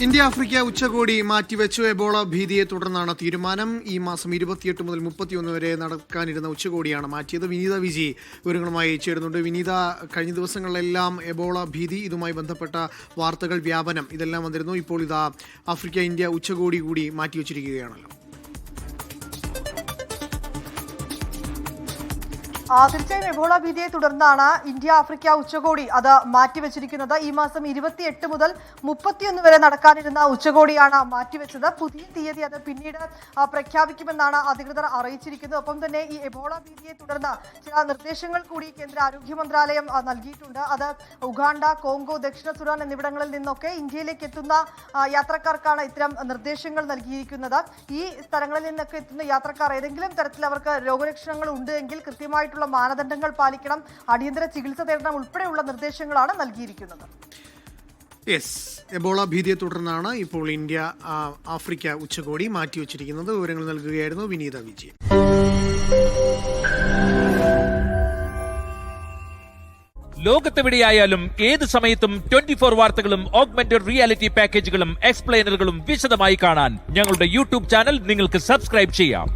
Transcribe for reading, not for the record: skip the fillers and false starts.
India Africa ഉച്ചകോടി മാറ്റിവെച്ചു. Ebola ഭീതിയെ തുടർന്നാണ് തീരുമാനം. ഈ മാസം 28 മുതൽ 31 വരെ നടക്കാനിരുന്ന ഉച്ചകോടിയാണ് മാറ്റിയത്. വിനീത വിജി വിവരങ്ങളുമായി ചേരുന്നുണ്ട്. വിനീത, കഴിഞ്ഞ ദിവസങ്ങളിലെല്ലാം എബോള ഭീതി, ഇതുമായി ബന്ധപ്പെട്ട വാർത്തകൾ, വ്യാപനം ഇതെല്ലാം വന്നിരുന്നു. ഇപ്പോൾ ഇതാ ആഫ്രിക്ക ഇന്ത്യ ഉച്ചകോടി കൂടി മാറ്റിവെച്ചിരിക്കുകയാണല്ലോ. തീർച്ചയായും എബോള ഭീതിയെ തുടർന്നാണ് ഇന്ത്യ ആഫ്രിക്ക ഉച്ചകോടി അത് മാറ്റിവെച്ചിരിക്കുന്നത്. ഈ മാസം 28 മുതൽ 31 വരെ നടക്കാനിരുന്ന ഉച്ചകോടിയാണ് മാറ്റിവെച്ചത്. പുതിയ തീയതി അത് പിന്നീട് പ്രഖ്യാപിക്കുമെന്നാണ് അധികൃതർ അറിയിച്ചിരിക്കുന്നത്. ഒപ്പം തന്നെ ഈ എബോള ഭീതിയെ തുടർന്ന് ചില നിർദ്ദേശങ്ങൾ കൂടി കേന്ദ്ര ആരോഗ്യ മന്ത്രാലയം നൽകിയിട്ടുണ്ട്. അത് ഉഗാണ്ട, കോങ്കോ, ദക്ഷിണ സുഡാൻ എന്നിവിടങ്ങളിൽ നിന്നൊക്കെ ഇന്ത്യയിലേക്ക് എത്തുന്ന യാത്രക്കാർക്കാണ് ഇത്തരം നിർദ്ദേശങ്ങൾ നൽകിയിരിക്കുന്നത്. ഈ സ്ഥലങ്ങളിൽ നിന്നൊക്കെ എത്തുന്ന യാത്രക്കാർ ഏതെങ്കിലും തരത്തിൽ അവർക്ക് രോഗലക്ഷണങ്ങൾ ഉണ്ട് എങ്കിൽ കൃത്യമായിട്ടുള്ള മാനദണ്ഡങ്ങൾ പാലിക്കണം, അടിയന്തര ചികിത്സ തേടണം ഉൾപ്പെടെയുള്ള നിർദ്ദേശങ്ങളാണ് നൽകിയിരിക്കുന്നത്. എബോള ഭീതിയെ തുടർന്നാണ് ഇപ്പോൾ ഇന്ത്യ ആഫ്രിക്ക ഉച്ചകോടി മാറ്റിവെച്ചിരിക്കുന്നത്. വിവരങ്ങൾ നൽകുകയായിരുന്നു വിനീത വിജയൻ. ലോകത്തെവിടെയായാലും ഏത് സമയത്തും 24 വാർത്തകളും ഓഗ്മെന്റഡ് റിയാലിറ്റി പാക്കേജുകളും എക്സ്പ്ലെയിനറുകളും വിശദമായി കാണാൻ ഞങ്ങളുടെ യൂട്യൂബ് ചാനൽ നിങ്ങൾക്ക് സബ്സ്ക്രൈബ് ചെയ്യാം.